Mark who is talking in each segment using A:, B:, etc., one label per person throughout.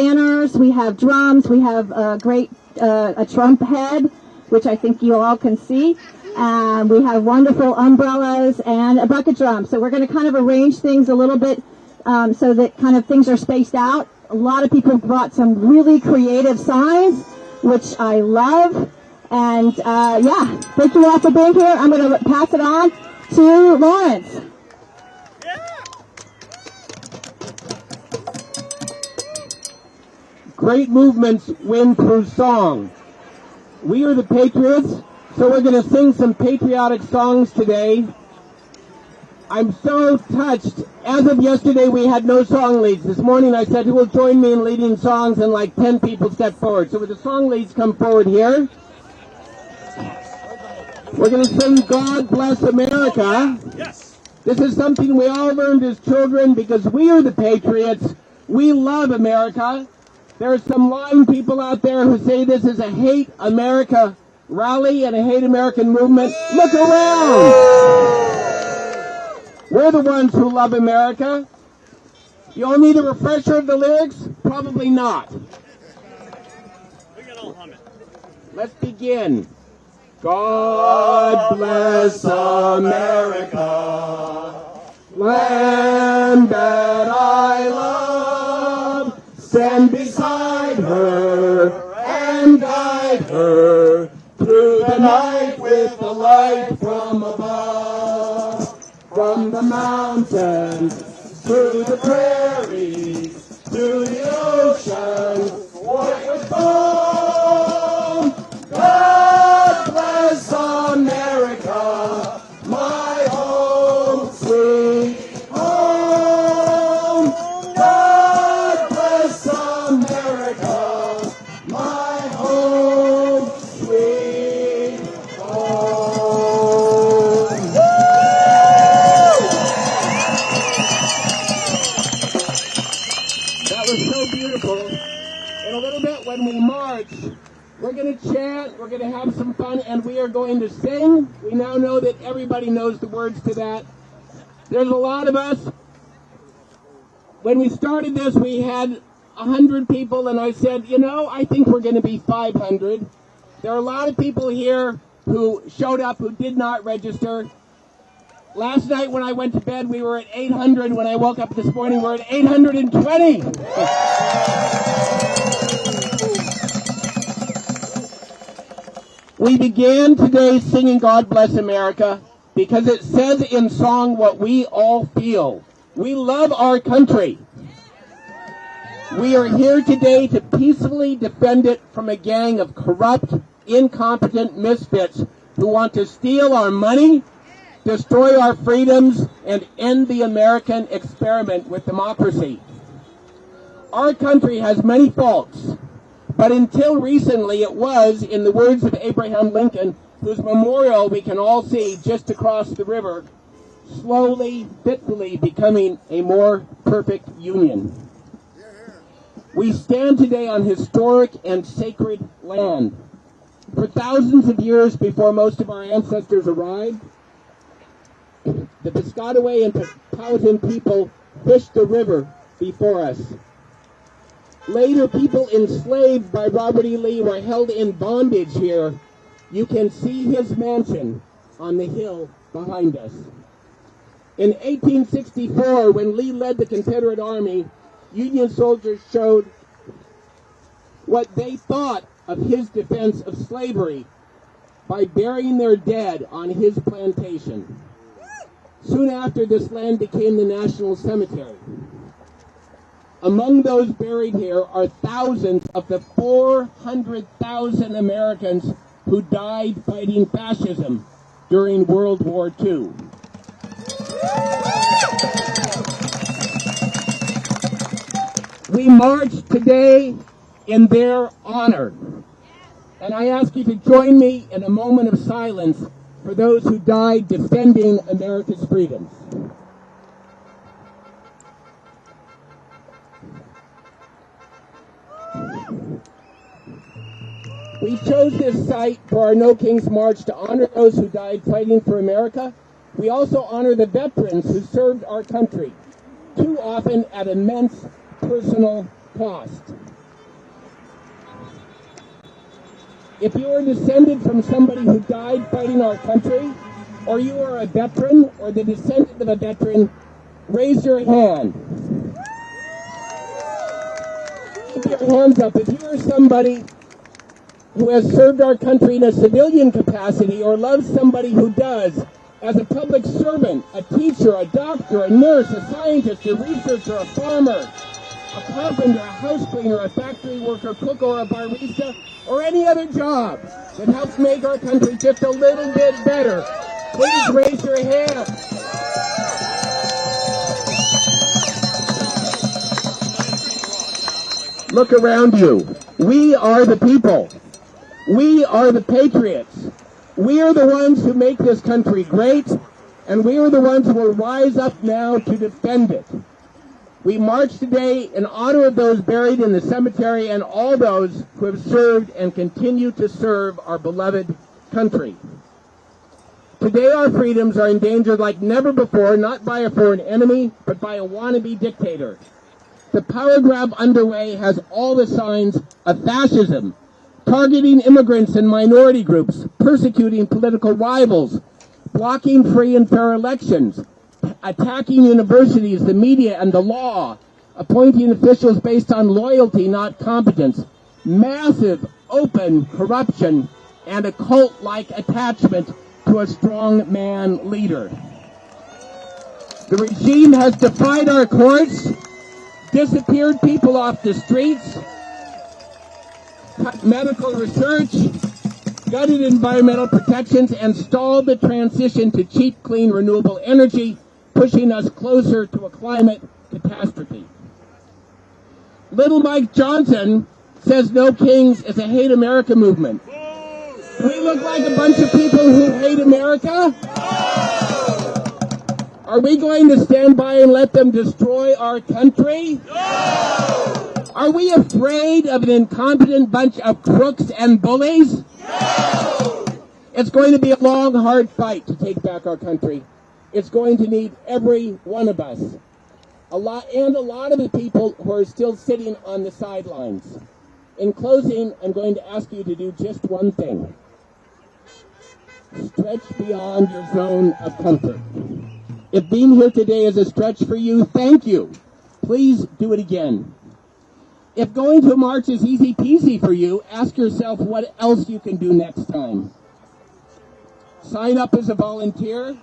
A: banners, we have drums, we have a great a Trump head, which I think you all can see. We have wonderful umbrellas and a bucket drum. So we're going to kind of arrange things a little bit so that kind of things are spaced out. A lot of people brought some really creative signs, which I love. And yeah, thank you all for being here. I'm going to pass it on to Lawrence.
B: Great movements win through song. We are the Patriots, so we're going to sing some patriotic songs today. I'm so touched. As of yesterday, we had no song leads. This morning I said, who will join me in leading songs? And like 10 people stepped forward. So with the song leads come forward here. We're going to sing God Bless America. Yes. This is something we all learned as children because we are the Patriots. We love America. There are some lying people out there who say this is a hate America rally and a hate American movement. Look around. We're the ones who love America. You all need a refresher of the lyrics? Probably not. We can all hum it. Let's begin. God bless America, land that I love. Stand beside her and guide her through the night with the light from above. From the mountains, through the prairies, to the ocean, white with foam. God bless America, my home, sweet home. God bless America, my home, sweet home. That was so beautiful. In a little bit when we march, we're going to chant, we're going to have some fun, and we are going to sing. We now know that everybody knows the words to that. There's a lot of us. When we started this, we had 100 people, and I said, you know, I think we're going to be 500. There are a lot of people here who showed up who did not register. Last night when I went to bed, we were at 800. When I woke up this morning, we're at 820. We began today singing God Bless America because it says in song what we all feel. We love our country. We are here today to peacefully defend it from a gang of corrupt, incompetent misfits who want to steal our money, destroy our freedoms, and end the American experiment with democracy. Our country has many faults. But until recently, it was, in the words of Abraham Lincoln, whose memorial we can all see just across the river, slowly, fitfully becoming a more perfect union. We stand today on historic and sacred land. For thousands of years before most of our ancestors arrived, the Piscataway and Powhatan people fished the river before us. Later, people enslaved by Robert E. Lee were held in bondage here. You can see his mansion on the hill behind us. In 1864, when Lee led the Confederate Army, Union soldiers showed what they thought of his defense of slavery by burying their dead on his plantation. Soon after, this land became the National Cemetery. Among those buried here are thousands of the 400,000 Americans who died fighting fascism during World War II. We march today in their honor. And I ask you to join me in a moment of silence for those who died defending America's freedoms. We chose this site for our No Kings March to honor those who died fighting for America. We also honor the veterans who served our country, too often at immense personal cost. If you are descended from somebody who died fighting our country, or you are a veteran or the descendant of a veteran, raise your hand. Keep your hands up. If you are somebody who has served our country in a civilian capacity or loves somebody who does, as a public servant, a teacher, a doctor, a nurse, a scientist, a researcher, a farmer, a carpenter, a house cleaner, a factory worker, cook, or a barista, or any other job that helps make our country just a little bit better, please raise your hand. Look around you. We are the people. We are the patriots. We are the ones who make this country great, and we are the ones who will rise up now to defend it. We march today in honor of those buried in the cemetery and all those who have served and continue to serve our beloved country. Today our freedoms are endangered like never before, not by a foreign enemy, but by a wannabe dictator. The power grab underway has all the signs of fascism, targeting immigrants and minority groups, persecuting political rivals, blocking free and fair elections, attacking universities, the media, and the law, appointing officials based on loyalty, not competence, massive open corruption, and a cult-like attachment to a strong man leader. The regime has defied our courts, disappeared people off the streets, cut medical research, gutted environmental protections, and stalled the transition to cheap, clean, renewable energy, pushing us closer to a climate catastrophe. Little Mike Johnson says No Kings is a hate America movement. Do we look like a bunch of people who hate America? Are we going to stand by and let them destroy our country?
C: No!
B: Are we afraid of an incompetent bunch of crooks and bullies?
C: No!
B: It's going to be a long, hard fight to take back our country. It's going to need every one of us. A lot of the people who are still sitting on the sidelines. In closing, I'm going to ask you to do just one thing. Stretch beyond your zone of comfort. If being here today is a stretch for you, thank you. Please do it again. If going to a march is easy peasy for you, ask yourself what else you can do next time. Sign up as a volunteer.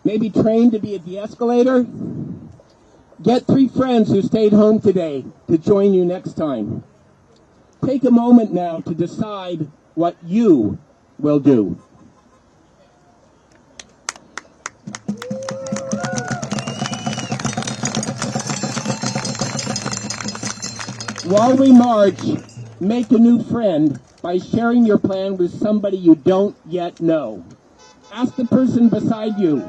B: Maybe train to be a de-escalator. Get 3 friends who stayed home today to join you next time. Take a moment now to decide what you will do. While we march, make a new friend by sharing your plan with somebody you don't yet know. Ask the person beside you,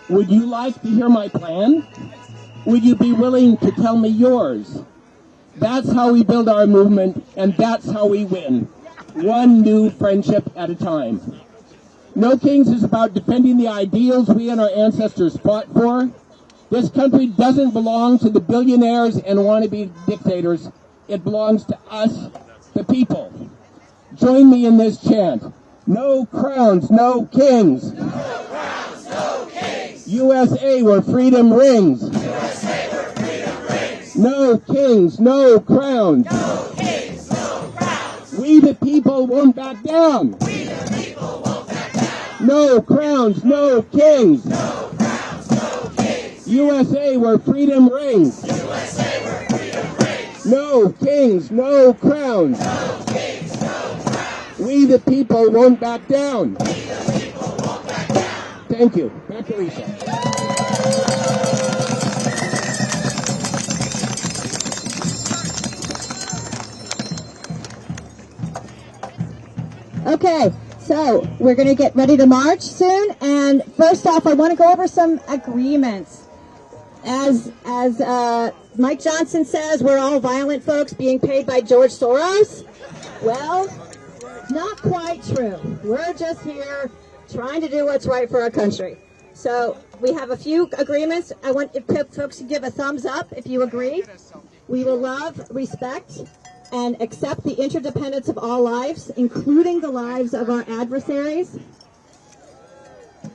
B: would you like to hear my plan? Would you be willing to tell me yours? That's how we build our movement, and that's how we win. One new friendship at a time. No Kings is about defending the ideals we and our ancestors fought for. This country doesn't belong to the billionaires and wannabe dictators. It belongs to us, the people. Join me in this chant. No crowns, no kings.
C: No crowns, no kings.
B: USA where freedom rings.
C: USA where freedom rings.
B: No kings, no crowns.
C: No kings, no crowns.
B: We the people won't back down.
C: We the people won't back down.
B: No crowns, no kings.
C: No crowns, no kings.
B: USA where freedom rings.
C: USA where freedom rings.
B: No kings, no crowns.
C: No kings, no crowns.
B: We the people won't back down.
C: We the people won't back down.
B: Thank you. Back to Lisa.
A: Okay, so we're going to get ready to march soon, and first off, I want to go over some agreements. As Mike Johnson says, we're all violent folks being paid by George Soros. Well, not quite true. We're just here trying to do what's right for our country. So we have a few agreements. I want if folks to give a thumbs up if you agree. We will love, respect, and accept the interdependence of all lives, including the lives of our adversaries.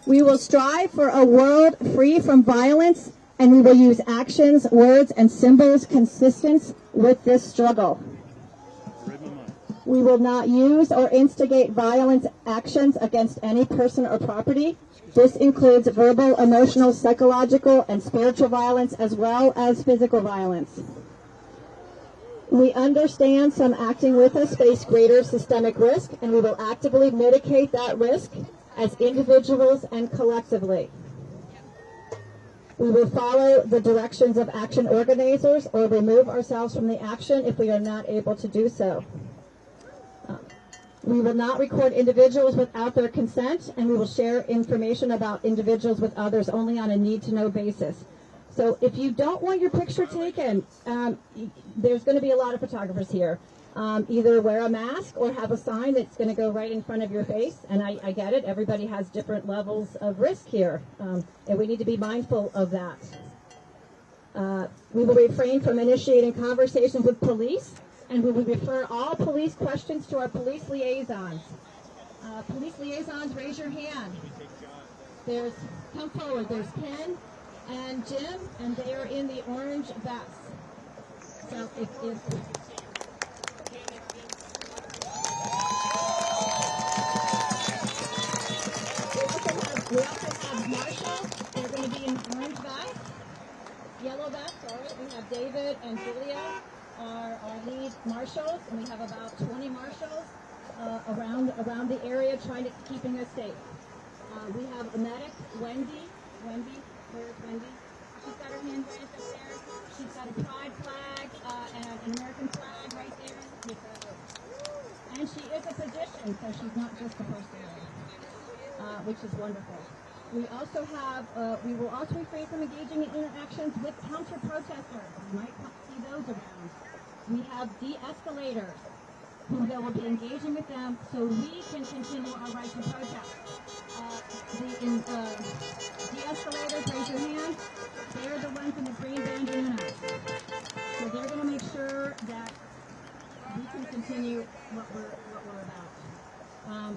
A: We will strive for a world free from violence, and we will use actions, words, and symbols consistent with this struggle. We will not use or instigate violent actions against any person or property. This includes verbal, emotional, psychological, and spiritual violence, as well as physical violence. We understand some acting with us face greater systemic risk, and we will actively mitigate that risk as individuals and collectively. We will follow the directions of action organizers or remove ourselves from the action if we are not able to do so. We will not record individuals without their consent, and we will share information about individuals with others only on a need-to-know basis. So if you don't want your picture taken, there's going to be a lot of photographers here. Either wear a mask or have a sign that's going to go right in front of your face. And I get it. Everybody has different levels of risk here, and we need to be mindful of that. We will refrain from initiating conversations with police, and we will refer all police questions to our police liaisons. Police liaisons, raise your hand. Come forward. There's Ken and Jim, and they are in the orange vests. So we also have Marshall. They're going to be in orange vests, yellow vests. Sorry, we have David and Julia are our lead marshals, and we have about 20 marshals around the area keeping us safe. We have a medic, Wendy. Where's Wendy? She's got her hand raised up there. She's got a pride flag and an American flag right there with her. And she is a physician, so she's not just a first aid, which is wonderful. We also have, we will also refrain from engaging in interactions with counter-protesters. You might see those around. We have de-escalators, who they will be engaging with them so we can continue our right to protest. De-escalators, raise your hand. They're the ones in the green bandanas. So they're going to make sure that we can continue what we're about.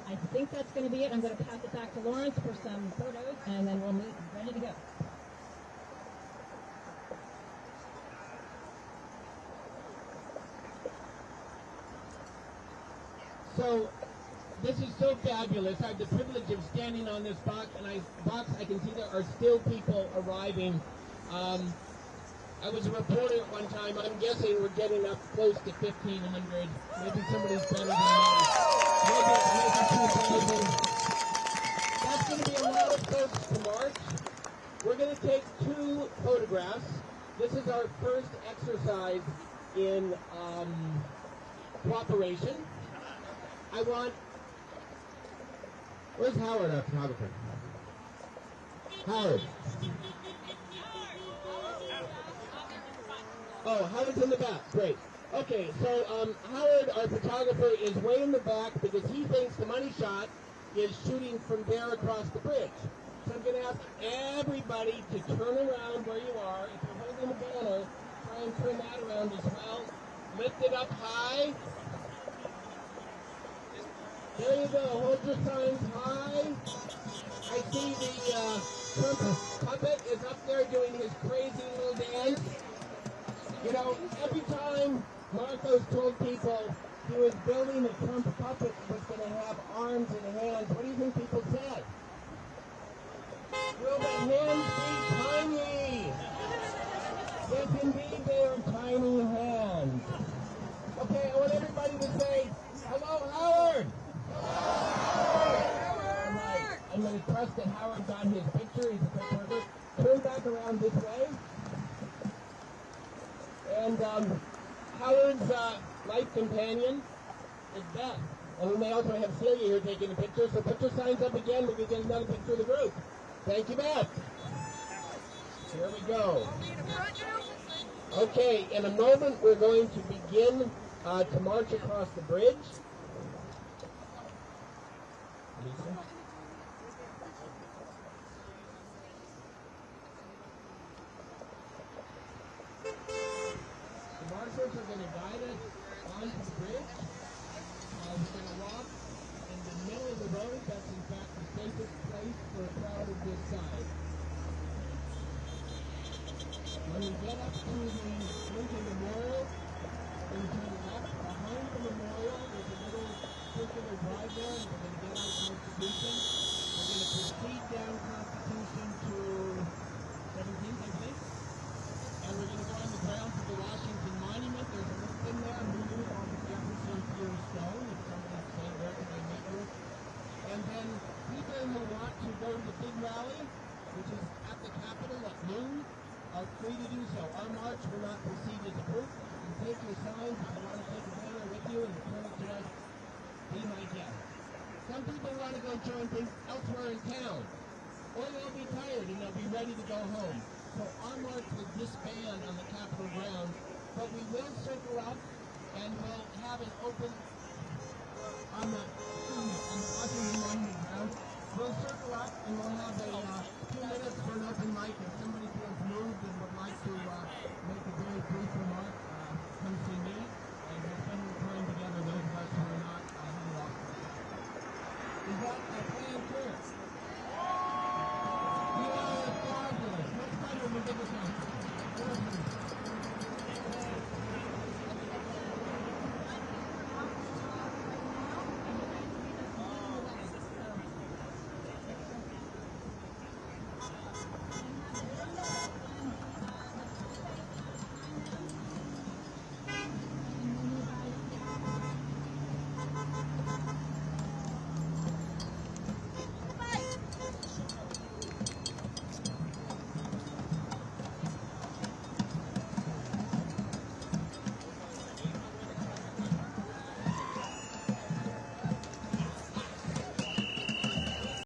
A: I think that's going to be it. I'm going to pass it back to Lawrence for some photos, and then we'll meet ready to go.
B: So, this is so fabulous. I have the privilege of standing on this box, and I can see there are still people arriving. I was a reporter at one time. I'm guessing we're getting up close to 1,500. Maybe somebody's better than that. Maybe 2,000. That's going to be a lot of folks to march. We're going to take 2 photographs. This is our first exercise in cooperation. Where's Howard, our photographer? Howard. Oh, Howard's in the back. Great. Okay, so Howard, our photographer, is way in the back because he thinks the money shot is shooting from there across the bridge. So I'm going to ask everybody to turn around where you are. If you're holding a banner, try and turn that around as well. Lift it up high. There you go. Hold your signs high. I see the Trump puppet is up there doing his crazy little dance. You know, every time Marcos told people he was building a Trump puppet was going to have arms and hands, what do you think people said? Will the hands be tiny? Yes, indeed, they are tiny hands. Okay, I want everybody to say, hello, Howard! Right. I'm going to trust that Howard got his picture. He's a photographer. Turn back around this way. And Howard's life companion is Beth. And we may also have Celia here taking a picture. So put your signs up again. We can get another picture of the group. Thank you, Beth. Here we go. Okay, in a moment we're going to begin to march across the bridge. ushers are going to guide us onto the bridge. We're going to walk in the middle of the road. That's in fact the safest place for a crowd of this size. When we get up to the Lincoln Memorial, we turn left. Behind the memorial, there's a little circular drive there, and we're going to get on Constitution. We're going to proceed down Constitution to 17th, I think. And we're going to go on the grounds of the Washington Monument. There's a little thing there, moving on the Jefferson Pier stone. If somebody's saying, where can I meet you? And then people who want to go to the big rally, which is at the Capitol at noon, are free to do so. Our march will not proceed as a group. You take your signs. If you want to take a banner with you and return it to us, be my guest. Some people want to go join things elsewhere in town, or they'll be tired and they'll be ready to go home. So our march will disband on the Capitol grounds, but we will circle up and we'll have an open on the Washington Monument grounds. We'll circle up and we'll have a few minutes for an open mic if somebody